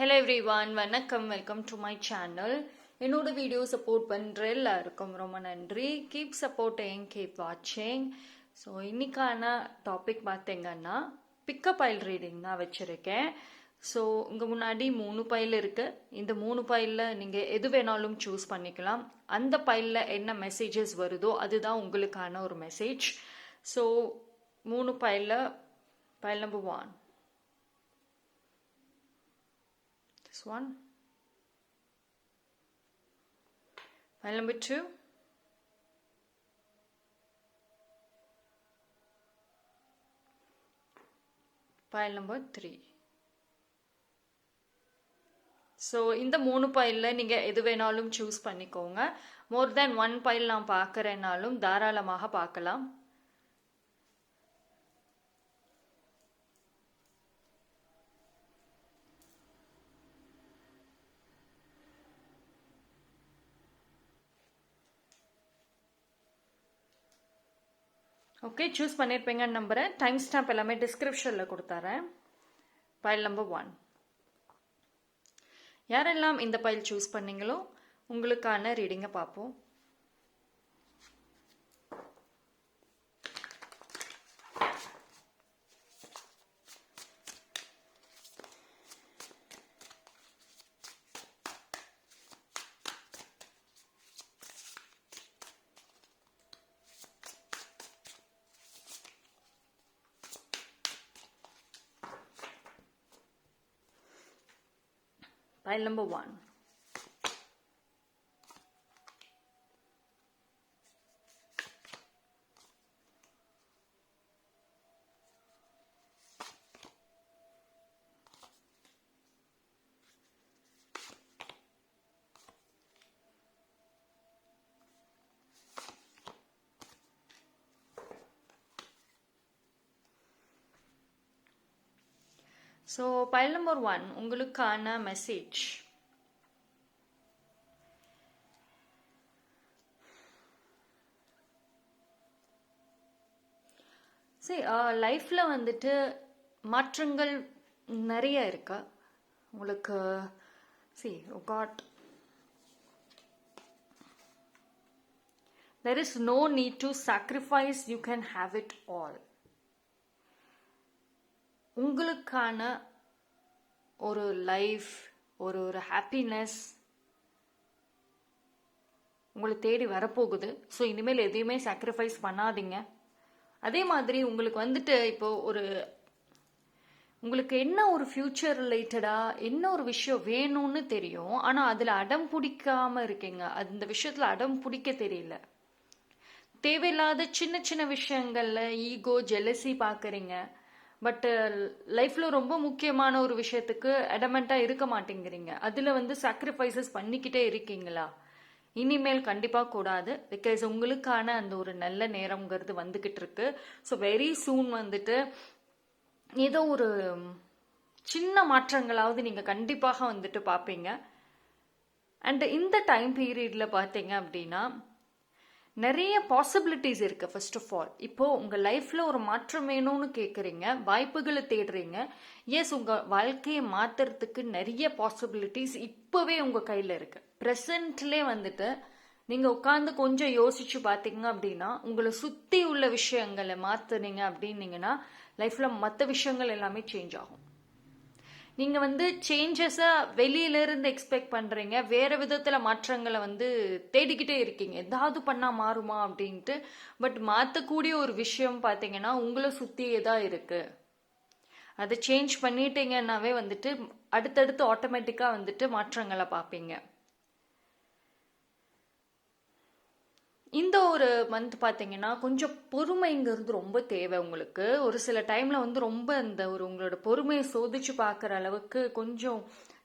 Hello everyone, வணக்கம், welcome to my channel. என்னோட video support பண்ணுற எல்லாருக்கும் ரொம்ப நன்றி. கீப் சப்போர்ட்டிங், கீப் வாட்சிங். ஸோ இன்னைக்கான டாபிக் பார்த்தீங்கன்னா பிக்கப் பைல் ரீடிங் தான் வச்சுருக்கேன். ஸோ இங்கே முன்னாடி 3 பைல் இருக்குது. இந்த 3 பைலில் நீங்கள் எது வேணாலும் சூஸ் பண்ணிக்கலாம். அந்த பைலில் என்ன மெசேஜஸ் வருதோ அதுதான் உங்களுக்கான ஒரு மெசேஜ். ஸோ 3 பைலில் file number 1, this one, file number 2, file number 3. So இந்த 3 பைலில் நீங்கள் எது வேணாலும் சூஸ் பண்ணிக்கோங்க. மோர் தேன் 1 பைல் நான் பார்க்குறேன்னாலும் தாராளமாக பார்க்கலாம். ஓகே, சூஸ் பண்ணியிருப்பீங்கன்னு நம்புகிறேன். டைம் ஸ்டாம்ப் எல்லாமே டிஸ்கிரிப்ஷனில் கொடுத்துறேன். File number 1. யாரெல்லாம் இந்த பைல் சூஸ் பண்ணீங்களோ உங்களுக்கான ரீடிங்கை பார்ப்போம். Pile number 1. So pile number 1 உங்களுக்கான மெசேஜ். சரி, லைஃப்பில் வந்துட்டு மாற்றங்கள் நிறைய இருக்கா உங்களுக்கு? see you got, there is no need to sacrifice, you can have it all. உங்களுக்கான ஒரு லைஃப், ஒரு ஹாப்பினஸ் உங்களை தேடி வரப்போகுது. ஸோ இனிமேல் எதையுமே சாக்ரிஃபைஸ் பண்ணாதீங்க. அதே மாதிரி உங்களுக்கு வந்துட்டு இப்போ உங்களுக்கு என்ன ஒரு ஃபியூச்சர் ரிலேட்டடாக என்ன ஒரு விஷயம் வேணும்னு தெரியும், ஆனால் அதில் அடம் பிடிக்காம இருக்கீங்க. அந்த விஷயத்தில் அடம் பிடிக்க தெரியல. தேவையில்லாத சின்ன சின்ன விஷயங்கள்ல ஈகோ, ஜெலசி பார்க்குறீங்க. பட் லைஃப்பில் ரொம்ப முக்கியமான ஒரு விஷயத்துக்கு அடமெண்ட்டாக இருக்க மாட்டேங்கிறீங்க. அதில் சாக்ரிஃபைசஸ் பண்ணிக்கிட்டே இருக்கீங்களா? இனிமேல் கண்டிப்பாக கூடாது. பிகாஸ் உங்களுக்கான அந்த ஒரு நல்ல நேரம்ங்கிறது வந்துக்கிட்டு இருக்கு. ஸோ வெரி சூன் ஏதோ ஒரு சின்ன மாற்றங்களாவது நீங்கள் கண்டிப்பாக பார்ப்பீங்க. அண்ட் இந்த டைம் பீரியடில் பார்த்தீங்க அப்படின்னா நிறைய பாசிபிலிட்டிஸ் இருக்குது. ஃபர்ஸ்ட் ஆஃப் ஆல், இப்போது உங்கள் லைஃப்பில் ஒரு மாற்றம் வேணும்னு கேட்குறீங்க, வாய்ப்புகளை தேடுறீங்க. எஸ், உங்கள் வாழ்க்கையை மாற்றுறதுக்கு நிறைய பாசிபிலிட்டிஸ் இப்போவே உங்கள் கையில் இருக்குது. ப்ரெசண்ட்லே நீங்கள் உட்காந்து கொஞ்சம் யோசிச்சு பார்த்தீங்க அப்படின்னா உங்களை சுற்றி உள்ள விஷயங்களை மாற்றுனீங்க அப்படின்னீங்கன்னா லைஃப்பில் மற்ற விஷயங்கள் எல்லாமே சேஞ்ச் ஆகும். நீங்கள் சேஞ்சஸை வெளியிலேருந்து எக்ஸ்பெக்ட் பண்ணுறீங்க, வேறு விதத்தில் மாற்றங்களை தேடிக்கிட்டே இருக்கீங்க, ஏதாவது பண்ணால் மாறுமா அப்படின்ட்டு. பட் மாற்றக்கூடிய ஒரு விஷயம் பார்த்தீங்கன்னா உங்களை சுற்றியே தான் இருக்குது. அதை சேஞ்ச் பண்ணிட்டீங்கன்னாவே அடுத்தடுத்து ஆட்டோமேட்டிக்காக மாற்றங்களை பார்ப்பீங்க. இந்த ஒரு மந்த் பார்த்தீங்கன்னா கொஞ்சம் பொறுமைங்கிறது ரொம்ப தேவை உங்களுக்கு. ஒரு சில டைமில் ரொம்ப உங்களோட பொறுமையை சோதிச்சு பார்க்குற அளவுக்கு கொஞ்சம்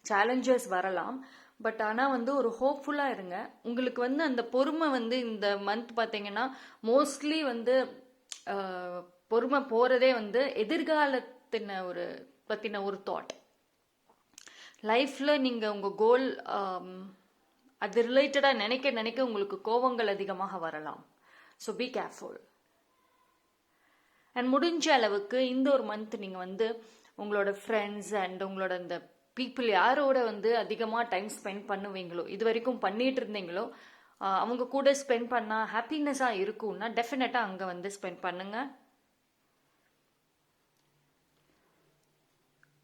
சேலஞ்சஸ் வரலாம். பட் ஆனால் ஒரு ஹோப்ஃபுல்லாக இருங்க. உங்களுக்கு அந்த பொறுமை இந்த மந்த் பார்த்தீங்கன்னா மோஸ்ட்லி பொறுமை போகிறதே எதிர்காலத்தின பற்றின ஒரு தாட். லைஃப்பில் நீங்கள் உங்கள் கோல் அது ரிலேட்டடாக நினைக்க உங்களுக்கு கோபங்கள் அதிகமாக வரலாம். So be careful. அண்ட் முடிஞ்ச அளவுக்கு இந்த ஒரு மந்த் நீங்கள் உங்களோட ஃப்ரெண்ட்ஸ் அண்ட் உங்களோட இந்த பீப்புள் யாரோட வந்து அதிகமாக டைம் ஸ்பெண்ட் பண்ணுவீங்களோ, இது வரைக்கும் பண்ணிட்டு இருந்தீங்களோ, அவங்க கூட ஸ்பெண்ட் பண்ணால் ஹாப்பினஸாக இருக்கும்னா டெஃபினட்டாக அங்கே வந்து ஸ்பெண்ட் பண்ணுங்க.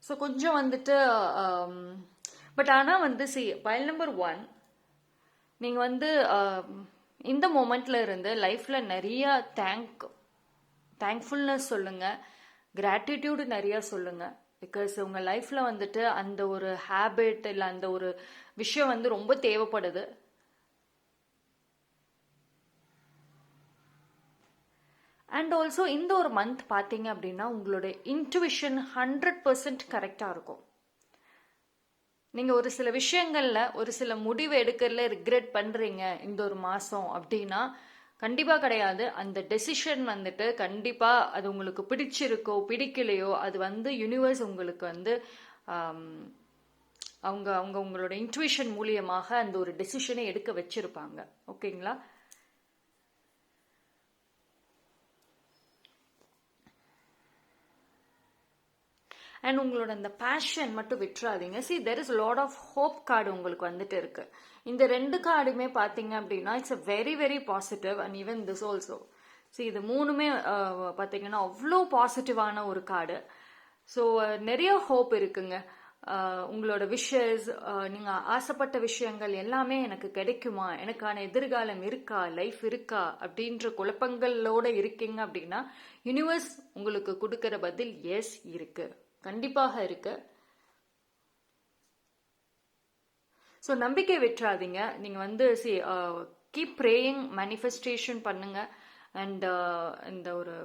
ஸோ கொஞ்சம் வந்துட்டு பட் ஆனால் வந்து பைல் நம்பர் 1, நீங்கள் வந்து இந்த மொமெண்ட்ல இருந்து லைஃப்பில் நிறைய தேங்க்ஃபுல்னஸ் சொல்லுங்கள், கிராட்டிடியூடு நிறையா சொல்லுங்கள். பிகாஸ் உங்கள் லைஃப்பில் வந்துட்டு அந்த ஒரு ஹேபிட் இல்லை அந்த ஒரு விஷயம் வந்து ரொம்ப தேவைப்படுது. அண்ட் ஆல்சோ இந்த ஒரு மந்த் பார்த்தீங்க அப்படின்னா உங்களோட இன்ட்யூஷன் 100% கரெக்டாக இருக்கும். நீங்கள் ஒரு சில விஷயங்களில் ஒரு சில முடிவு எடுக்கிறதுல ரிக்ரெட் பண்ணுறீங்க இந்த ஒரு மாதம் அப்படின்னா கண்டிப்பாக கிடையாது. அந்த டெசிஷன் வந்துட்டு கண்டிப்பாக அது உங்களுக்கு பிடிச்சிருக்கோ பிடிக்கலையோ அது வந்து யூனிவர்ஸ் உங்களுக்கு வந்து அவங்க அவங்க உங்களோட இன்ட்யூஷன் மூலியமாக அந்த ஒரு டெசிஷனை எடுக்க வச்சிருப்பாங்க. ஓகேங்களா? அண்ட் உங்களோட அந்த பேஷன் மட்டும் விட்டுறாதீங்க. There is lot of hope card உங்களுக்கு வந்துட்டு இருக்கு. இந்த 2 கார்டுமே பார்த்தீங்க அப்படின்னா it's a very very positive and even this also. இது 3மே பார்த்தீங்கன்னா அவ்வளோ பாசிட்டிவான ஒரு கார்டு. ஸோ நிறைய ஹோப் இருக்குங்க. உங்களோட விஷஸ், நீங்கள் ஆசைப்பட்ட விஷயங்கள் எல்லாமே எனக்கு கிடைக்குமா, எனக்கான எதிர்காலம் இருக்கா, லைஃப் இருக்கா அப்படின்ற குழப்பங்களோட இருக்கீங்க அப்படின்னா யூனிவர்ஸ் உங்களுக்கு கொடுக்குற பதில் எஸ் இருக்கு, கண்டிப்பாக இருக்கு. ஸோ நம்பிக்கை விட்டுறாதீங்க. நீங்கள் வந்து கீப் ப்ரேயிங், மேனிஃபெஸ்டேஷன் பண்ணுங்க. அண்ட் இந்த ஒரு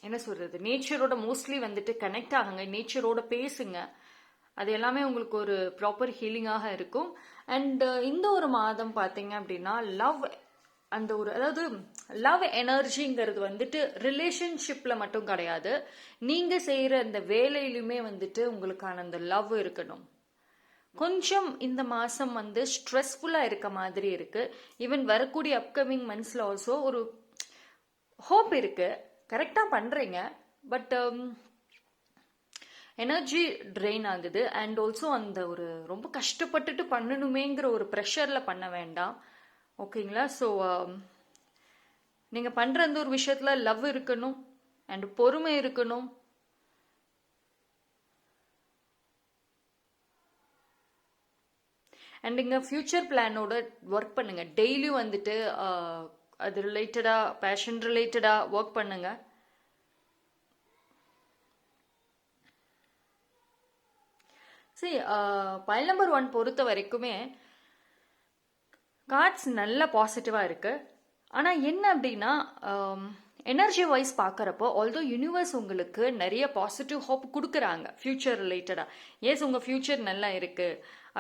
என்ன சொல்றது, நேச்சரோட மோஸ்ட்லி வந்துட்டு கனெக்ட் ஆகுங்க, நேச்சரோட பேசுங்க. அது எல்லாமே உங்களுக்கு ஒரு ப்ராப்பர் ஹீலிங்காக இருக்கும். அண்ட் இந்த ஒரு மாதம் பார்த்தீங்க அப்படின்னா லவ், அந்த ஒரு அதாவது லவ் எனர்ஜிங்கிறது வந்துட்டு ரிலேஷன்ஷிப்ல மட்டும் கிடையாது, நீங்க செய்யற அந்த வேலையிலுமே வந்துட்டு உங்களுக்கான அந்த லவ் இருக்கணும். கொஞ்சம் இந்த மாசம் வந்து ஸ்ட்ரெஸ்ஃபுல்லா இருக்க மாதிரி இருக்கு. ஈவன் வரக்கூடிய அப்கமிங் மந்த்ஸ்ல ஆல்சோ ஒரு ஹோப் இருக்கு, கரெக்டா பண்றீங்க. பட் எனர்ஜி ட்ரெயின் ஆகுது. அண்ட் ஆல்சோ அந்த ஒரு ரொம்ப கஷ்டப்பட்டுட்டு பண்ணணுமேங்கிற ஒரு ப்ரெஷர்ல பண்ண வேண்டாம். ஓகேங்களா? ஸோ நீங்கள் பண்ணுற அந்த ஒரு விஷயத்தில் லவ் இருக்கணும் அண்ட் பொறுமை இருக்கணும். அண்ட் இங்கே ஃபியூச்சர் பிளானோட ஒர்க் பண்ணுங்க. டெய்லியும் வந்துட்டு அது ரிலேட்டடாக, பேஷன் ரிலேட்டடாக ஒர்க் பண்ணுங்க. பைல் நம்பர் 1 பொறுத்த வரைக்குமே கார்ட்ஸ் நல்ல பாசிட்டிவாக இருக்கு. ஆனால் என்ன அப்படின்னா எனர்ஜி வைஸ் பார்க்குறப்போ ஆல்தோ யூனிவர்ஸ் உங்களுக்கு நிறைய பாசிட்டிவ் ஹோப் கொடுக்குறாங்க ஃபியூச்சர் ரிலேட்டடாக. எஸ், உங்கள் ஃபியூச்சர் நல்லா இருக்கு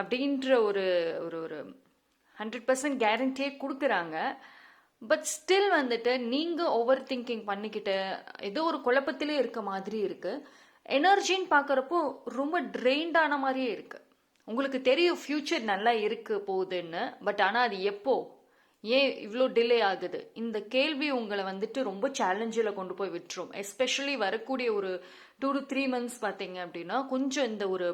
அப்படின்ற ஒரு ஒரு ஒரு 100% கேரண்டியே கொடுக்குறாங்க. பட் ஸ்டில் வந்துட்டு நீங்கள் ஓவர் திங்கிங் பண்ணிக்கிட்டு ஏதோ ஒரு குழப்பத்திலே இருக்க மாதிரி இருக்கு. எனர்ஜின்னு பார்க்குறப்போ ரொம்ப ட்ரெயின்டான மாதிரியே இருக்கு. உங்களுக்கு தெரியும் ஃபியூச்சர் நல்லா இருக்கு போகுதுன்னு, பட் ஆனால் அது எப்போ, ஏன் இவ்வளோ டிலே ஆகுது, இந்த கேள்வி உங்களை வந்துட்டு ரொம்ப சேலஞ்சில் கொண்டு போய் விட்டுரும். எஸ்பெஷலி வரக்கூடிய ஒரு 2 to 3 months பார்த்தீங்க அப்படின்னா கொஞ்சம் இந்த ஒரு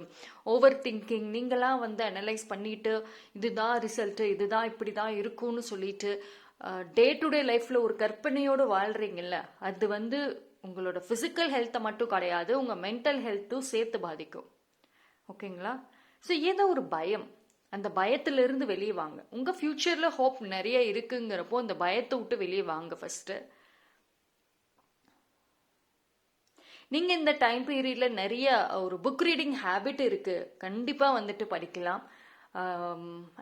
ஓவர் திங்கிங், நீங்களாம் வந்து அனலைஸ் பண்ணிட்டு இதுதான் ரிசல்ட்டு, இதுதான் இப்படி தான் இருக்கும்னு சொல்லிட்டு டே டு டே லைஃப்பில் ஒரு கற்பனையோடு வாழ்கிறீங்கல்ல, அது வந்து உங்களோட ஃபிசிக்கல் ஹெல்த்தை மட்டும் கிடையாது, உங்கள் மென்டல் ஹெல்த்தும் சேர்த்து பாதிக்கும். ஓகேங்களா? ஸோ ஏதோ ஒரு பயம், அந்த பயத்திலிருந்து வெளியே வாங்க. உங்கள் ஃபியூச்சரில் ஹோப் நிறைய இருக்குங்கிறப்போ அந்த பயத்தை விட்டு வெளியே வாங்க ஃபர்ஸ்ட்டு. நீங்கள் இந்த டைம் பீரியடில் நிறைய ஒரு புக் ரீடிங் ஹேபிட் இருக்குது, கண்டிப்பாக வந்துட்டு படிக்கலாம்.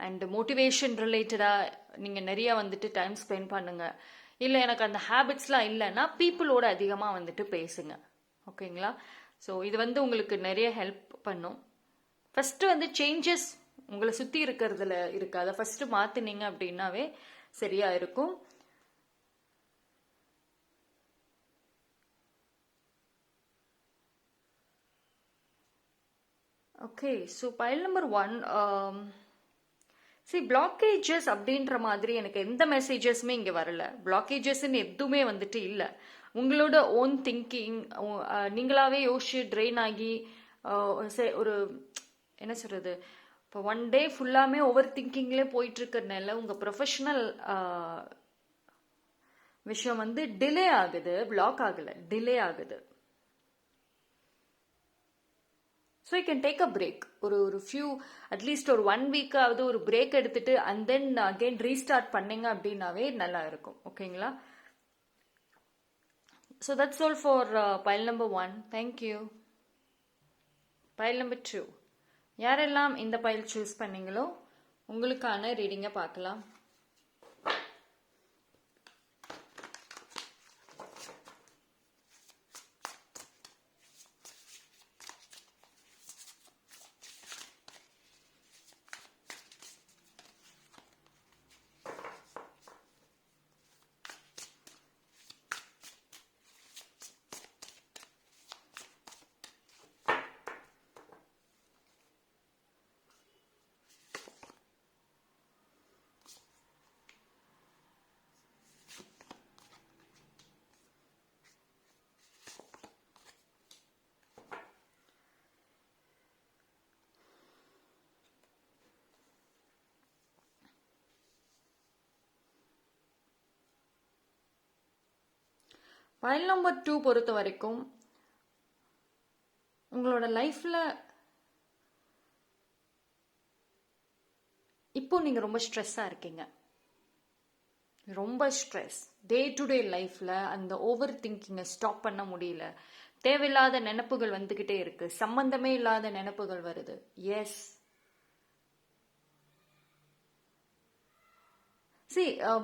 அண்ட் மோட்டிவேஷன் ரிலேட்டடாக நீங்கள் நிறைய வந்துட்டு டைம் ஸ்பெண்ட் பண்ணுங்கள். இல்லை எனக்கு அந்த ஹேபிட்ஸ்லாம் இல்லைன்னா பீப்புளோட அதிகமாக வந்துட்டு பேசுங்க. ஓகேங்களா? ஸோ இது வந்து உங்களுக்கு நிறைய ஹெல்ப் பண்ணும். ஃபஸ்ட்டு வந்து சேஞ்சஸ் உங்களை சுற்றி இருக்கிறதுல இருக்கு, அதை ஃபஸ்ட்டு மாற்றினீங்க அப்படின்னாவே சரியா இருக்கும். Okay, so file number 1, blockages அப்படின்ற மாதிரி எனக்கு எந்த மெசேஜஸுமே இங்கே வரல. பிளாக்கேஜஸ்ன்னு எதுவுமே வந்துட்டு இல்லை. உங்களோட ஓன் திங்கிங், நீங்களாவே யோசிச்சு ட்ரெயின் ஆகி ஒரு என்ன சொல்றது, இப்போ ஒன் டே ஃபுல்லாமே ஓவர் திங்கிங்லேயே போயிட்டு இருக்கிறதுனால உங்கள் ப்ரொஃபஷனல் விஷயம் வந்து டிலே ஆகுது, பிளாக் ஆகலை, டிலே ஆகுது. So you can take a break. ஒரு ஃபியூ அட்லீஸ்ட் ஒரு 1 வீக்காவது ஒரு பிரேக் எடுத்துட்டு அண்ட் தென் அகெயின் ரீஸ்டார்ட் பண்ணீங்க அப்படின்னாவே நல்லா இருக்கும். ஓகேங்களா? So that's all for file number 1. Thank you. File number 2, யாரெல்லாம் இந்த பைல் சூஸ் பண்ணீங்களோ உங்களுக்கான ரீடிங்கை பார்க்கலாம். பைல் நம்பர் 2 பொறுத்த வரைக்கும் உங்களோட லைஃப்பில் இப்போ நீங்கள் ரொம்ப ஸ்ட்ரெஸ்ஸாக இருக்கீங்க. ரொம்ப ஸ்ட்ரெஸ். டே டு டே லைஃப்பில் அந்த ஓவர் திங்கிங்கை ஸ்டாப் பண்ண முடியல. தேவையில்லாத நினைப்புகள் வந்துக்கிட்டே இருக்கு. சம்பந்தமே இல்லாத நினைப்புகள் வருது. எஸ்,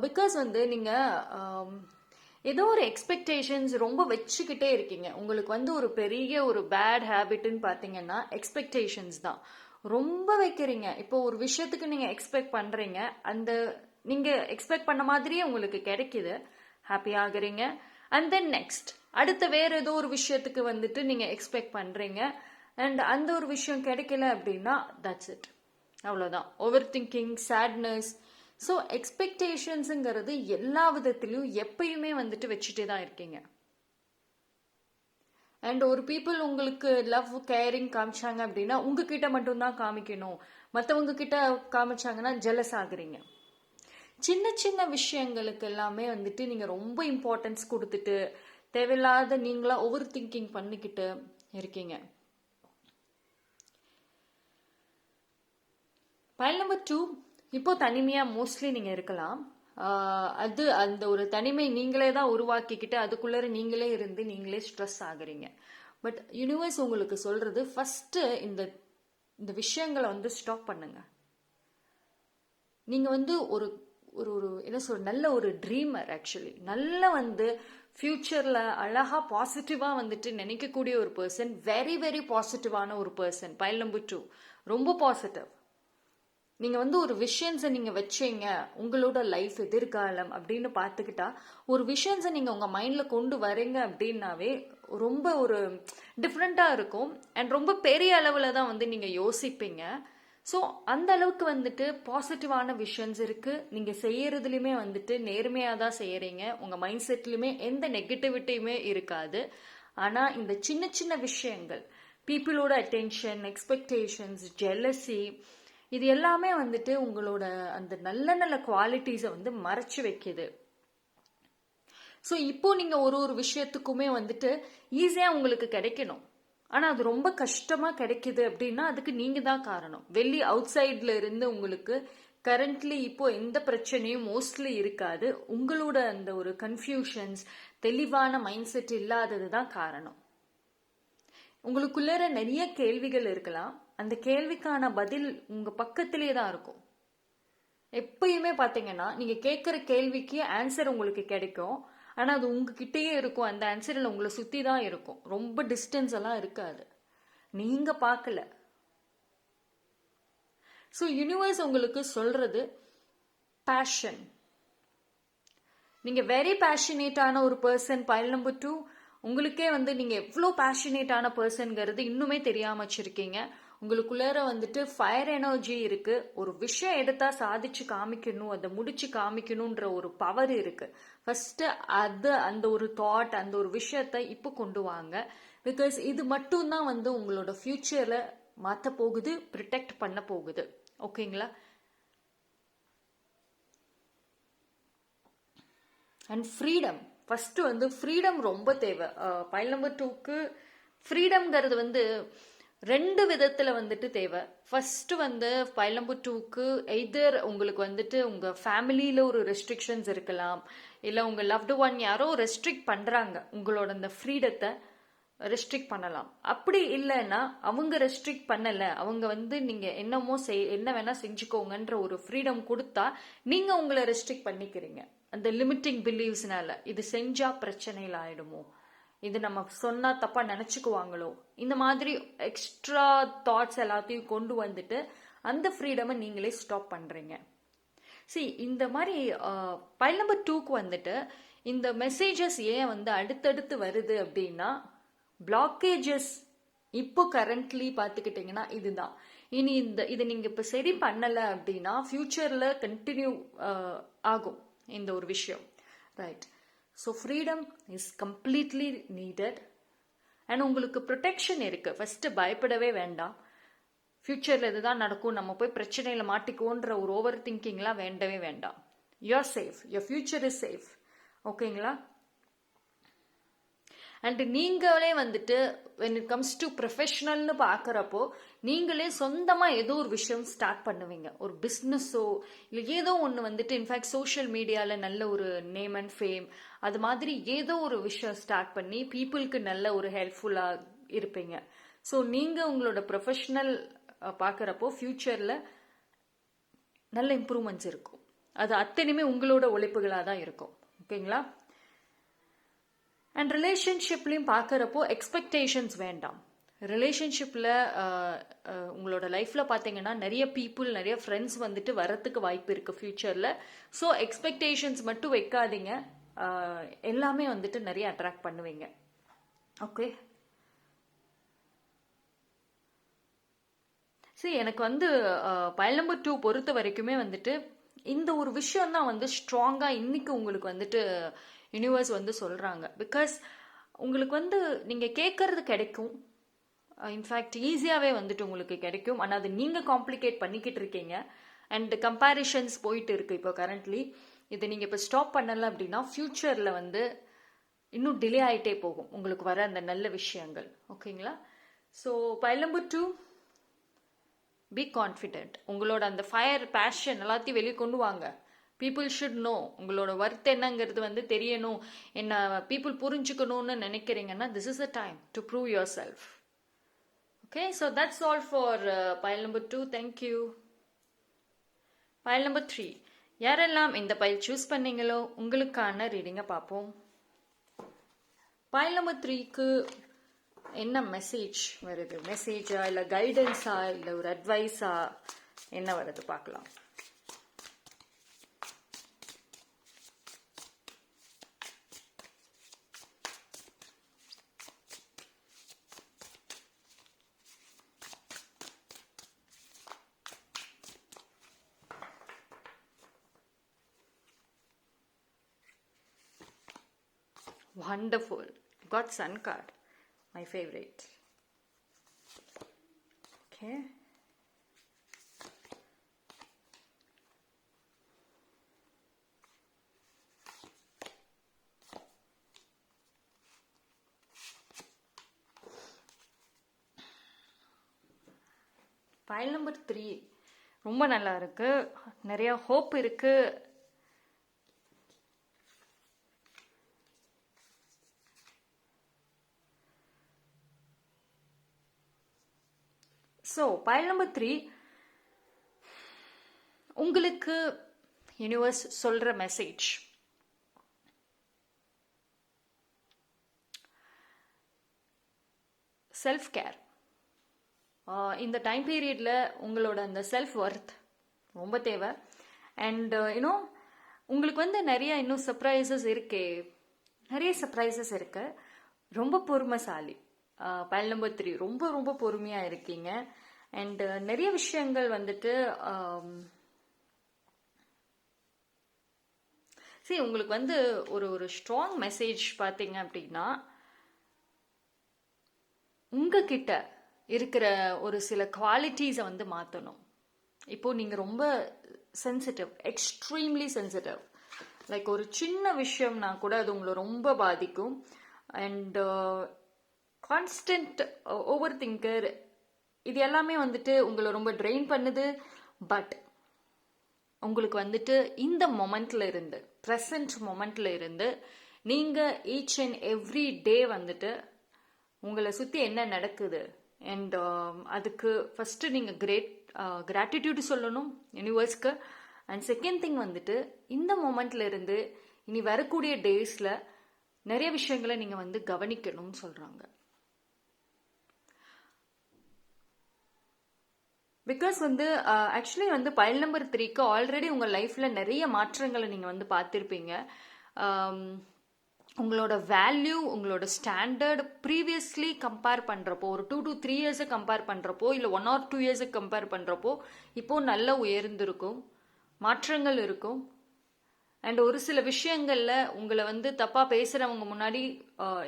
பிகாஸ் வந்து நீங்கள் ஏதோ ஒரு எக்ஸ்பெக்டேஷன்ஸ் ரொம்ப வச்சுக்கிட்டே இருக்கீங்க. உங்களுக்கு வந்து ஒரு பெரிய ஒரு பேட் ஹேபிட்னு பார்த்தீங்கன்னா எக்ஸ்பெக்டேஷன்ஸ் தான். ரொம்ப வைக்கிறீங்க. இப்போ ஒரு விஷயத்துக்கு நீங்கள் எக்ஸ்பெக்ட் பண்ணுறீங்க, அந்த நீங்கள் எக்ஸ்பெக்ட் பண்ண மாதிரியே உங்களுக்கு கிடைக்குது, ஹாப்பி ஆகுறீங்க. அண்ட் தென் நெக்ஸ்ட் அடுத்த வேற ஏதோ ஒரு விஷயத்துக்கு வந்துட்டு நீங்கள் எக்ஸ்பெக்ட் பண்ணுறீங்க அண்ட் அந்த ஒரு விஷயம் கிடைக்கல அப்படின்னா தட்ஸ் இட், அவ்வளோதான். Over thinking, sadness. ஸோ எக்ஸ்பெக்டேஷன்ஸுங்கிறது எல்லா விதத்திலையும் எப்பயுமே வந்துட்டு வச்சுட்டே தான் இருக்கீங்க. அண்ட் ஒரு பீப்புள் உங்களுக்கு லவ், கேரிங் காமிச்சாங்க அப்படின்னா உங்ககிட்ட மட்டும்தான் காமிக்கணும், மற்றவங்க கிட்ட காமிச்சாங்கன்னா ஜெலஸ் ஆகுறீங்க. சின்ன சின்ன விஷயங்களுக்கு எல்லாமே வந்துட்டு நீங்கள் ரொம்ப இம்பார்ட்டன்ஸ் கொடுத்துட்டு தேவையில்லாத நீங்களா ஓவர் திங்கிங் பண்ணிக்கிட்டு இருக்கீங்க. பைல் நம்பர் 2, இப்போ தனிமையாக மோஸ்ட்லி நீங்கள் இருக்கலாம். அது அந்த ஒரு தனிமை நீங்களே தான் உருவாக்கிக்கிட்டு அதுக்குள்ளே நீங்களே இருந்து நீங்களே ஸ்ட்ரெஸ் ஆகுறீங்க. பட் யூனிவர்ஸ் உங்களுக்கு சொல்கிறது ஃபஸ்ட்டு இந்த இந்த விஷயங்களை வந்து ஸ்டாப் பண்ணுங்க. நீங்கள் வந்து ஒரு ஒரு ஒரு என்ன சொல்ற நல்ல ஒரு ட்ரீமர். ஆக்சுவலி நல்ல வந்து ஃப்யூச்சரில் அழகாக பாசிட்டிவாக வந்துட்டு நினைக்கக்கூடிய ஒரு பர்சன், வெரி வெரி பாசிட்டிவான ஒரு பர்சன். பைல் நம்பர் 2 ரொம்ப பாசிட்டிவ். நீங்கள் வந்து ஒரு விஷயன்ஸை நீங்கள் வச்சீங்க, உங்களோட லைஃப் எதிர்காலம் அப்படின்னு பார்த்துக்கிட்டா ஒரு விஷயன்ஸை நீங்கள் உங்கள் மைண்டில் கொண்டு வரீங்க அப்படின்னாவே ரொம்ப ஒரு டிஃப்ரெண்ட்டாக இருக்கும் அண்ட் ரொம்ப பெரிய அளவில் தான் வந்து நீங்கள் யோசிப்பீங்க. ஸோ அந்த அளவுக்கு வந்துட்டு பாசிட்டிவான விஷயன்ஸ் இருக்குது. நீங்கள் செய்யறதுலையுமே வந்துட்டு நேர்மையாக தான் செய்கிறீங்க. உங்கள் மைண்ட் செட்லையுமே எந்த நெகட்டிவிட்டியுமே இருக்காது. ஆனால் இந்த சின்ன சின்ன விஷயங்கள், பீப்புளோட அட்டென்ஷன், எக்ஸ்பெக்டேஷன்ஸ், ஜெலசி, இது எல்லாமே வந்துட்டு உங்களோட அந்த நல்ல நல்ல குவாலிட்டிஸை வந்து மறைச்சு வைக்குது. ஸோ இப்போ நீங்கள் ஒரு ஒரு விஷயத்துக்குமே வந்துட்டு ஈஸியாக உங்களுக்கு கிடைக்கணும், ஆனால் அது ரொம்ப கஷ்டமாக கிடைக்குது அப்படின்னா அதுக்கு நீங்கள் தான் காரணம். வெளி அவுட் சைடில் இருந்து உங்களுக்கு கரண்ட்லி இப்போ எந்த பிரச்சனையும் மோஸ்ட்லி இருக்காது. உங்களோட அந்த ஒரு கன்ஃபியூஷன்ஸ், தெளிவான மைண்ட் செட் இல்லாதது தான் காரணம். உங்களுக்குள்ளே நிறைய கேள்விகள் இருக்கலாம், அந்த கேள்விக்கான பதில் உங்கள் பக்கத்திலே தான் இருக்கும். எப்பயுமே பார்த்தீங்கன்னா நீங்கள் கேட்குற கேள்விக்கு ஆன்சர் உங்களுக்கு கிடைக்கும், ஆனால் அது உங்ககிட்டயே இருக்கும். அந்த ஆன்சரில் உங்களை சுற்றி தான் இருக்கும், ரொம்ப டிஸ்டன்ஸ் எல்லாம் இருக்காது, நீங்கள் பார்க்கல. ஸோ யூனிவர்ஸ் உங்களுக்கு சொல்கிறது பேஷன். நீங்கள் வெரி பேஷனேட்டான ஒரு பர்சன். பைல் நம்பர் 2, உங்களுக்கே வந்து நீங்கள் எவ்வளோ பேஷனேட்டான பர்சன்கிறது இன்னுமே தெரியாமல் வச்சுருக்கீங்க. உங்களுக்குள்ளார வந்துட்டு ஃபயர் எனர்ஜி இருக்குது. ஒரு விஷயம் எடுத்தால் சாதிச்சு காமிக்கணும், அதை முடிச்சு காமிக்கணுன்ற ஒரு பவர் இருக்குது. ஃபஸ்ட்டு அது அந்த ஒரு தாட், அந்த ஒரு விஷயத்தை இப்போ கொண்டு வாங்க. பிகாஸ் இது மட்டும்தான் வந்து உங்களோட ஃப்யூச்சரில் மாற்ற போகுது, ப்ரிட்டெக்ட் பண்ண போகுது. ஓகேங்களா? அண்ட் ஃப்ரீடம், ஃபர்ஸ்ட் வந்து ஃப்ரீடம் ரொம்ப தேவை. பைல் நம்பர் 2க்கு ஃப்ரீடம்ங்கிறது வந்து 2 விதத்துல வந்துட்டு தேவை. ஃபர்ஸ்ட் வந்து பைல் நம்பர் 2க்கு எய்தர் உங்களுக்கு வந்துட்டு உங்க ஃபேமிலியில ஒரு ரெஸ்ட்ரிக்ஷன்ஸ் இருக்கலாம், இல்ல உங்க லவ்டு ஒன் யாரோ ரெஸ்ட்ரிக்ட் பண்றாங்க, உங்களோட அந்த ஃப்ரீடத்தை ரெஸ்ட்ரிக்ட் பண்ணலாம். அப்படி இல்லைன்னா அவங்க ரெஸ்ட்ரிக்ட் பண்ணல, அவங்க வந்து நீங்க என்னமோ என்ன வேணா செஞ்சுக்கோங்கன்ற ஒரு ஃப்ரீடம் கொடுத்தா நீங்க உங்களை ரெஸ்ட்ரிக்ட் பண்ணிக்கிறீங்க. அந்த லிமிட்டிங் பிலீவ்ஸ்னால இது செஞ்சா பிரச்சனையில் ஆயிடுமோ, இது நம்ம சொன்னா தப்பா நினைச்சுக்குவாங்களோ, இந்த மாதிரி எக்ஸ்ட்ரா தாட்ஸ் எல்லாத்தையும் கொண்டு வந்துட்டு அந்த ஃப்ரீடமை நீங்களே ஸ்டாப் பண்றீங்க. இந்த மாதிரி பைல் நம்பர் 2க்கு வந்துட்டு இந்த மெசேஜஸ் ஏன் வந்து அடுத்தடுத்து வருது அப்படின்னா, பிளாக்கேஜஸ் இப்போ கரண்ட்லி பார்த்துக்கிட்டிங்கன்னா இதுதான். இனி இதை நீங்க இப்போ சரி பண்ணல அப்படின்னா ஃபியூச்சர்ல கண்டினியூ ஆகும் இந்த ஒரு விஷயம். Right? So freedom is completely needed. And உங்களுக்கு ப்ரொடெக்ஷன் இருக்கு. ஃபர்ஸ்ட் பயப்படவே வேண்டாம். ஃபியூச்சர்ல இதுதான் நடக்கும், நம்ம போய் பிரச்சனையில மாட்டிக்குவோன்ற ஒரு ஓவர் திங்கிங்லாம் வேண்டவே வேண்டாம். You are safe, your future is safe. ஓகேங்களா? அண்ட் நீங்களே வந்துட்டு when it comes to ப்ரொஃபஷனல்னு பார்க்குறப்போ நீங்களே சொந்தமாக ஏதோ ஒரு விஷயம் ஸ்டார்ட் பண்ணுவீங்க, ஒரு பிஸ்னஸோ இல்லை ஏதோ ஒன்று வந்துட்டு. இன்ஃபேக்ட் சோஷியல் மீடியாவில் நல்ல ஒரு நேம் அண்ட் ஃபேம், அது மாதிரி ஏதோ ஒரு விஷயம் ஸ்டார்ட் பண்ணி பீப்புளுக்கு நல்ல ஒரு ஹெல்ப்ஃபுல்லாக இருப்பீங்க. ஸோ நீங்கள் உங்களோட ப்ரொஃபஷனல் பார்க்குறப்போ ஃப்யூச்சரில் நல்ல இம்ப்ரூவ்மெண்ட்ஸ் இருக்கும். அது அத்தனையுமே உங்களோட உழைப்புகளாக தான் இருக்கும். ஓகேங்களா? அண்ட் ரிலேஷன்ஷிப்லையும் பார்க்குறப்போ எக்ஸ்பெக்டேஷன்ஸ் வேண்டாம். ரிலேஷன்ஷிப்பில் உங்களோட லைஃப்பில் பார்த்தீங்கன்னா நிறைய பீப்புள், நிறைய ஃப்ரெண்ட்ஸ் வந்துட்டு வரத்துக்கு வாய்ப்பு இருக்குது ஃப்யூச்சரில். ஸோ எக்ஸ்பெக்டேஷன்ஸ் மட்டும் வைக்காதீங்க, எல்லாமே வந்துட்டு நிறைய அட்ராக்ட் பண்ணுவீங்க. ஓகே? எனக்கு வந்து பைல் நம்பர் 2 பொறுத்த வரைக்குமே வந்துட்டு இந்த ஒரு விஷயம் தான் வந்து ஸ்ட்ராங்காக இன்னைக்கு உங்களுக்கு வந்துட்டு யூனிவர்ஸ் வந்து சொல்கிறாங்க. பிகாஸ் உங்களுக்கு வந்து நீங்கள் கேட்கறது கிடைக்கும், இன்ஃபேக்ட் ஈஸியாகவே வந்துட்டு உங்களுக்கு கிடைக்கும். ஆனால் அது நீங்கள் காம்ப்ளிகேட் பண்ணிக்கிட்டு இருக்கீங்க. அண்ட் கம்பேரிஷன்ஸ் போயிட்டு இருக்கு இப்போ கரண்ட்லி. இதை நீங்கள் இப்போ ஸ்டாப் பண்ணலை அப்படின்னா ஃப்யூச்சரில் வந்து இன்னும் டிலே ஆகிட்டே போகும் உங்களுக்கு வர அந்த நல்ல விஷயங்கள். ஓகேங்களா? So file number 2, be confident. உங்களோட அந்த ஃபயர், பேஷன் எல்லாத்தையும் வெளியே கொண்டு வாங்க. பீப்புள் ஷுட் நோ, உங்களோட ஒர்த் என்னங்கிறது வந்து தெரியணும், என்ன பீப்புள் புரிஞ்சுக்கணும்னு நினைக்கிறீங்கன்னா this is a time to prove your self. Okay? So that's all for file number 2. Thank you. File number 3, யாரெல்லாம் இந்த பைல் சூஸ் பண்ணீங்களோ உங்களுக்கான ரீடிங்கை பார்ப்போம். பைல் நம்பர் 3க்கு என்ன மெசேஜ் வருது? மெசேஜா இல்லை கைடன்ஸா இல்லை ஒரு அட்வைஸா, என்ன வருது பார்க்கலாம். Wonderful. Got Sun card. My favorite. Okay. Pile number 3 ரொம்ப நல்லா இருக்கு, நிறைய ஹோப் இருக்கு. ஸோ பைல் நம்பர் 3 உங்களுக்கு யூனிவர்ஸ் சொல்ற மெசேஜ், செல்ஃப் கேர். இந்த டைம் பீரியட்ல உங்களோட அந்த செல்ஃப் ஒர்த் ரொம்ப தேவை. அண்ட் யூனோ உங்களுக்கு வந்து நிறைய இன்னும் சர்ப்ரைசஸ் இருக்கே, நிறைய சர்ப்ரைசஸ் இருக்கு. ரொம்ப பொறுமைசாலி பைல் நம்பர் 3, ரொம்ப ரொம்ப பொறுமையா இருக்கீங்க. அண்ட் நிறைய விஷயங்கள் வந்துட்டு உங்களுக்கு வந்து ஒரு ஸ்ட்ராங் மெசேஜ் பார்த்தீங்க அப்படின்னா, உங்ககிட்ட இருக்கிற ஒரு சில குவாலிட்டிஸை வந்து மாற்றணும். இப்போது நீங்கள் ரொம்ப சென்சிட்டிவ், எக்ஸ்ட்ரீம்லி சென்சிட்டிவ். லைக் ஒரு சின்ன விஷயம்னா கூட அது உங்களை ரொம்ப பாதிக்கும். அண்ட் கான்ஸ்டன்ட் ஓவர் திங்கர், இது எல்லாமே வந்துட்டு உங்களை ரொம்ப ட்ரெயின் பண்ணுது. பட் உங்களுக்கு வந்துட்டு இந்த மொமெண்ட்ல இருந்து, ப்ரெசன்ட் மொமெண்ட்ல இருந்து நீங்கள் ஈச் அண்ட் எவ்ரி டே வந்துட்டு உங்களை சுற்றி என்ன நடக்குது அண்ட் அதுக்கு ஃபஸ்ட்டு நீங்கள் கிராட்டிடியூட் சொல்லணும் யூனிவர்ஸ்க்கு. அண்ட் செகண்ட் திங் வந்துட்டு இந்த மொமெண்ட்ல இருந்து இனி வரக்கூடிய டேஸில் நிறைய விஷயங்களை நீங்கள் வந்து கவனிக்கணும்னு சொல்கிறாங்க. பிகாஸ் வந்து ஆக்சுவலி வந்து பைல் நம்பர் 3க்கு ஆல்ரெடி உங்கள் லைஃப்பில் நிறைய மாற்றங்களை நீங்கள் வந்து பார்த்துருப்பீங்க. உங்களோட வேல்யூ, உங்களோட ஸ்டாண்டர்ட் ப்ரீவியஸ்லி கம்பேர் பண்ணுறப்போ, ஒரு 2 to 3 இயர்ஸை கம்பேர் பண்ணுறப்போ, இல்லை 1 or 2 இயர்ஸுக்கு கம்பேர் பண்ணுறப்போ இப்போது நல்ல உயர்ந்திருக்கும், மாற்றங்கள் இருக்கும். அண்ட் ஒரு சில விஷயங்களில் உங்களை வந்து தப்பாக பேசுகிறவங்க முன்னாடி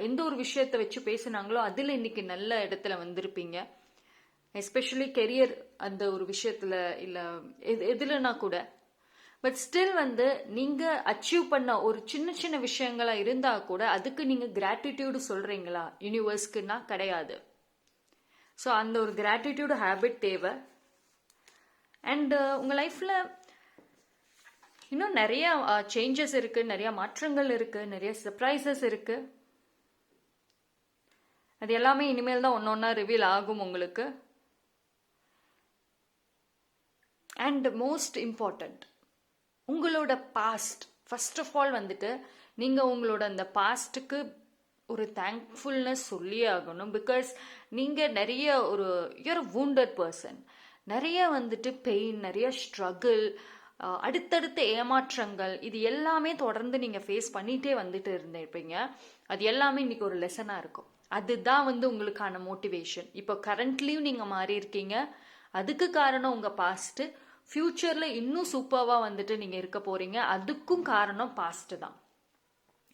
எந்த ஒரு விஷயத்தை வச்சு பேசுனாங்களோ அதில் இன்னைக்கு நல்ல இடத்துல வந்திருப்பீங்க. எஸ்பெஷலி கெரியர் அந்த ஒரு விஷயத்தில், இல்லை எதுலனா கூட. பட் ஸ்டில் வந்து நீங்கள் அச்சீவ் பண்ண ஒரு சின்ன சின்ன விஷயங்களா இருந்தால் கூட அதுக்கு நீங்கள் கிராட்டிடியூடு சொல்கிறீங்களா யூனிவர்ஸ்க்குன்னா கிடையாது. ஸோ அந்த ஒரு கிராட்டிடியூடு ஹேபிட் தேவை. அண்டு உங்கள் லைஃப்பில் இன்னும் நிறைய சேஞ்சஸ் இருக்குது, நிறைய மாற்றங்கள் இருக்குது, நிறைய சர்ப்ரைசஸ் இருக்குது. அது எல்லாமே இனிமேல் தான் ஒன்று ஒன்றா ரிவீல் ஆகும் உங்களுக்கு. அண்ட் மோஸ்ட் இம்பார்ட்டண்ட், உங்களோட பாஸ்ட், ஃபர்ஸ்ட் ஆஃப் ஆல் வந்துட்டு நீங்கள் உங்களோட அந்த பாஸ்ட்டுக்கு ஒரு தேங்க்ஃபுல்னஸ் சொல்லியே ஆகணும். பிகாஸ் நீங்கள் நிறைய ஒரு யூஆர் அ வூண்டட் பர்சன். நிறைய வந்துட்டு பெயின், நிறைய ஸ்ட்ரகிள், அடுத்தடுத்த ஏமாற்றங்கள், இது எல்லாமே தொடர்ந்து நீங்கள் ஃபேஸ் பண்ணிகிட்டே வந்துட்டு இருந்திருப்பீங்க. அது எல்லாமே இன்னைக்கு ஒரு லெசனாக இருக்கும். அதுதான் வந்து உங்களுக்கான மோட்டிவேஷன். இப்போ கரண்ட்லியும் நீங்கள் மாறி இருக்கீங்க, அதுக்கு காரணம் உங்கள் பாஸ்ட்டு. ஃப்யூச்சரில் இன்னும் சூப்பராக வந்துட்டு நீங்கள் இருக்க போகிறீங்க, அதுக்கும் காரணம் பாஸ்ட்டு தான்.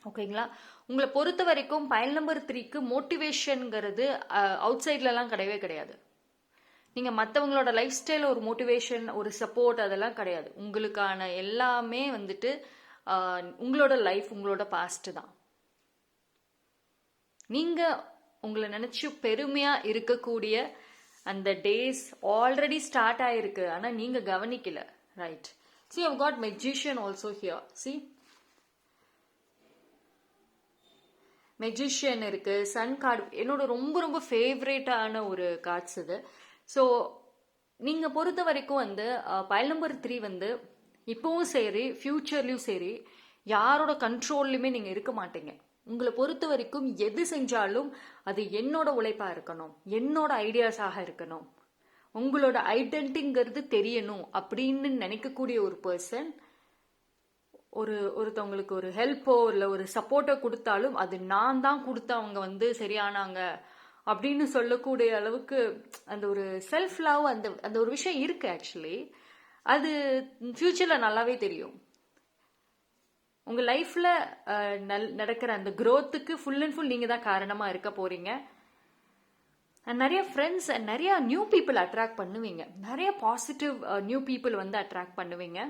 ஓகேங்களா? உங்களை பொறுத்த வரைக்கும் பைல் நம்பர் 3க்கு மோட்டிவேஷனுங்கிறது அவுட் சைட்லலாம் கிடையவே கிடையாது. நீங்கள் மற்றவங்களோட லைஃப் ஸ்டைல் ஒரு மோட்டிவேஷன், ஒரு சப்போர்ட் அதெல்லாம் கிடையாது. உங்களுக்கான எல்லாமே வந்துட்டு உங்களோட லைஃப், உங்களோட பாஸ்ட்டு தான். நீங்கள் உங்களை நினச்சி பெருமையாக இருக்கக்கூடிய அந்த டேஸ் ஆல்ரெடி ஸ்டார்ட் ஆகிருக்கு. ஆனால் நீங்கள் கவனிக்கல, right? See you got magician also here. See, magician இருக்கு, சன் கார்டு என்னோட ரொம்ப ரொம்ப ஃபேவரேட்டான ஒரு கார்ட்ஸ் இது. ஸோ நீங்கள் பொறுத்த வரைக்கும் வந்து பைல் நம்பர் 3 வந்து இப்போவும் சரி ஃப்யூச்சர்லேயும் சரி யாரோட கண்ட்ரோல்லையுமே நீங்கள் இருக்க மாட்டீங்க. உங்களை பொறுத்த வரைக்கும் எது செஞ்சாலும் அது என்னோட உழைப்பாக இருக்கணும், என்னோட ஐடியாஸாக இருக்கணும், உங்களோட ஐடென்டிங்கிறது தெரியணும் அப்படின்னு நினைக்கக்கூடிய ஒரு பர்சன். ஒருத்தவங்களுக்கு ஒரு ஹெல்ப்போ இல்லை ஒரு சப்போர்ட்டோ கொடுத்தாலும் அது நான் தான் கொடுத்து அவங்க வந்து சரியானாங்க அப்படின்னு சொல்லக்கூடிய அளவுக்கு அந்த ஒரு செல்ஃப் லவ், அந்த ஒரு விஷயம் இருக்கு. ஆக்சுவலி அது ஃபியூச்சரில் நல்லாவே தெரியும். உங்கள் லைஃப்பில் நடக்கிற அந்த க்ரோத்துக்கு ஃபுல் அண்ட் ஃபுல் நீங்கள் தான் காரணமாக இருக்க போகிறீங்க. நிறைய ஃப்ரெண்ட்ஸ் அண்ட் நிறைய நியூ பீப்புள் அட்ராக்ட் பண்ணுவீங்க. நிறைய பாசிட்டிவ் நியூ பீப்புள் வந்து அட்ராக்ட் பண்ணுவீங்க.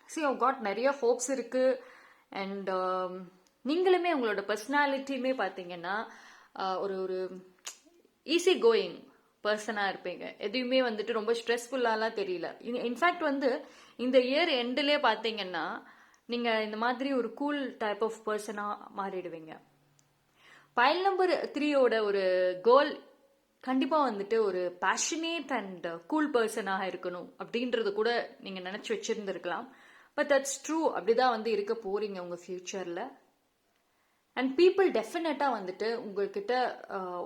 ஸோ காட் நிறைய ஹோப்ஸ் இருக்குது. அண்ட் நீங்களுமே உங்களோட பர்சனாலிட்டியுமே பார்த்தீங்கன்னா ஒரு ஈஸி கோயிங் பர்சனாக இருப்பீங்க. எதுவுமே வந்துட்டு ரொம்ப ஸ்ட்ரெஸ்ஃபுல்லாலாம் தெரியல. இன்ஃபேக்ட் வந்து இந்த இயர் எண்ட்லேயே பார்த்தீங்கன்னா நீங்கள் இந்த மாதிரி ஒரு கூல் டைப் ஆஃப் பர்சனாக மாறிடுவீங்க. பைல் நம்பர் 3யோட ஒரு கோல் கண்டிப்பாக வந்துட்டு ஒரு பேஷனேட் அண்ட் கூல் பர்சனாக இருக்கணும் அப்படின்றது கூட நீங்கள் நினச்சி வச்சுருந்துருக்கலாம். But that's true. அப்படிதான் வந்து இருக்க போகிறீங்க உங்கள் ஃப்யூச்சரில். அண்ட் பீப்புள் டெஃபினட்டாக வந்துட்டு உங்கள்கிட்ட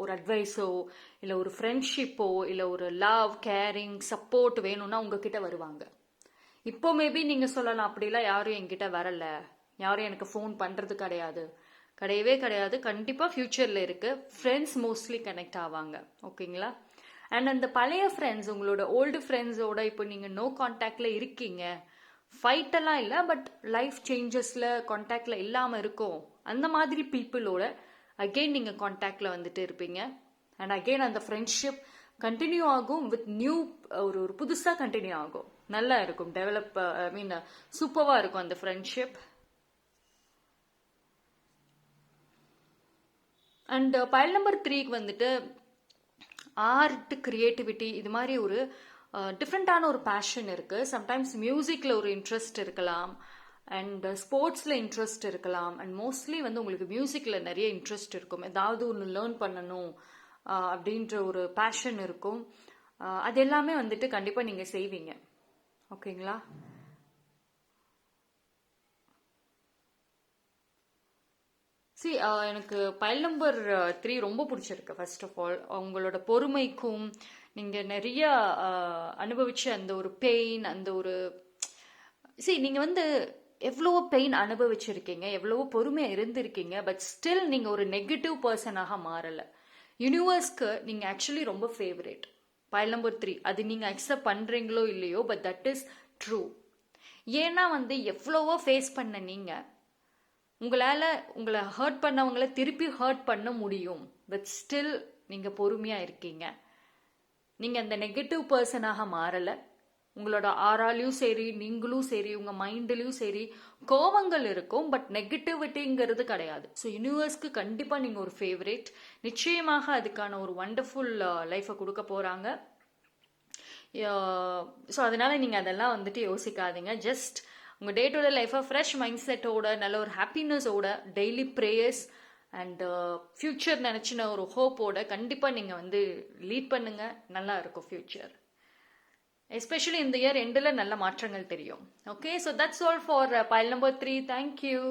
ஒரு அட்வைஸோ இல்லை ஒரு ஃப்ரெண்ட்ஷிப்போ இல்லை ஒரு லவ், கேரிங், சப்போர்ட் வேணும்னா உங்ககிட்ட வருவாங்க. இப்போ மேபி நீங்கள் சொல்லலாம், அப்படிலாம் யாரும் என்கிட்ட வரலை, யாரும் எனக்கு ஃபோன் பண்ணுறது கிடையவே கிடையாது. கண்டிப்பாக ஃப்யூச்சரில் இருக்குது. ஃப்ரெண்ட்ஸ் மோஸ்ட்லி கனெக்ட் ஆவாங்க. ஓகேங்களா? அண்ட் அந்த பழைய ஃப்ரெண்ட்ஸ், உங்களோட ஓல்டு ஃப்ரெண்ட்ஸோட இப்போ நீங்கள் நோ கான்டாக்டில் இருக்கீங்க, ஃபைட்டெல்லாம் இல்லை, பட் லைஃப் சேஞ்சஸில் கான்டாக்டில் இல்லாமல் இருக்கும், அந்த மாதிரி பீப்புளோட அகெயின் நீங்கள் கான்டாக்டில் வந்துட்டு இருப்பீங்க. அண்ட் அகெயின் அந்த ஃப்ரெண்ட்ஷிப் கண்டினியூ ஆகும் வித் நியூ ஒரு புதுசாக கண்டினியூ ஆகும். நல்லா இருக்கும், டெவலப் ஐ மீன் சூப்பராக இருக்கும் அந்த ஃப்ரெண்ட்ஷிப். அண்ட் பைல் நம்பர் 3க்கு வந்துட்டு ஆர்ட், கிரியேட்டிவிட்டி இது மாதிரி ஒரு டிஃப்ரெண்ட்டான ஒரு பேஷன் இருக்குது. சம்டைம்ஸ் மியூசிக்கில் ஒரு இன்ட்ரெஸ்ட் இருக்கலாம், அண்ட் ஸ்போர்ட்ஸில் இன்ட்ரெஸ்ட் இருக்கலாம், அண்ட் மோஸ்ட்லி வந்து உங்களுக்கு மியூசிக்கில் நிறைய இன்ட்ரெஸ்ட் இருக்கும். ஏதாவது ஒன்று லேர்ன் பண்ணணும் அப்படின்ற ஒரு பேஷன் இருக்கும். அது எல்லாமே வந்துட்டு கண்டிப்பாக நீங்கள் செய்வீங்க. ஓகேங்களா? எனக்கு பைல் நம்பர் 3 ரொம்ப பிடிச்சிருக்கு. ஃபர்ஸ்ட் ஆஃப் ஆல் உங்களோட பொறுமைக்கும் நீங்கள் நிறைய அனுபவிச்ச அந்த ஒரு பெயின், அந்த ஒரு நீங்கள் வந்து எவ்வளவோ பெயின் அனுபவிச்சிருக்கீங்க, எவ்வளவோ பொறுமையாக இருந்திருக்கீங்க, பட் ஸ்டில் நீங்கள் ஒரு நெகட்டிவ் பர்சனாக மாறலை. யூனிவர்ஸ்க்கு நீங்கள் ஆக்சுவலி ரொம்ப ஃபேவரேட். பைல் நம்பர் 3 அது நீங்கள் அக்செப்ட் பண்ணுறீங்களோ இல்லையோ, பட் தட் இஸ் ட்ரூ. ஏன்னா வந்து எவ்வளவோ ஃபேஸ் பண்ண நீங்கள் உங்களை ஹர்ட் பண்ணவங்கள திருப்பி ஹர்ட் பண்ண முடியும், பட் ஸ்டில் நீங்கள் பொறுமையாக இருக்கீங்க. நீங்கள் அந்த நெகட்டிவ் பர்சனாக மாறலை. உங்களோட ஆறாலையும் சரி, நீங்களும் சரி, உங்கள் மைண்ட்லையும் சரி கோபங்கள் இருக்கும், பட் நெகட்டிவிட்டிங்கிறது கிடையாது. ஸோ யூனிவர்ஸ்க்கு கண்டிப்பாக நீங்கள் ஒரு ஃபேவரேட். நிச்சயமாக அதுக்கான ஒரு வண்டர்ஃபுல் லைஃப்பை கொடுக்க போகிறாங்க. ஸோ அதனால நீங்கள் அதெல்லாம் வந்துட்டு யோசிக்காதீங்க. ஜஸ்ட் உங்கள் டே டு டே லைஃப்பை ஃப்ரெஷ் மைண்ட் செட்டோட, நல்ல ஒரு ஹாப்பினஸோட, டெய்லி ப்ரேயர்ஸ் அண்ட் ஃப்யூச்சர் நினச்சின ஒரு ஹோப்போட கண்டிப்பாக நீங்கள் வந்து லீட் பண்ணுங்க. நல்லா இருக்கும் ஃப்யூச்சர். எஸ்பெஷலி இந்த இயர் எண்டில் நல்ல மாற்றங்கள் தெரியும். Okay, so that's all for file number 3. Thank you.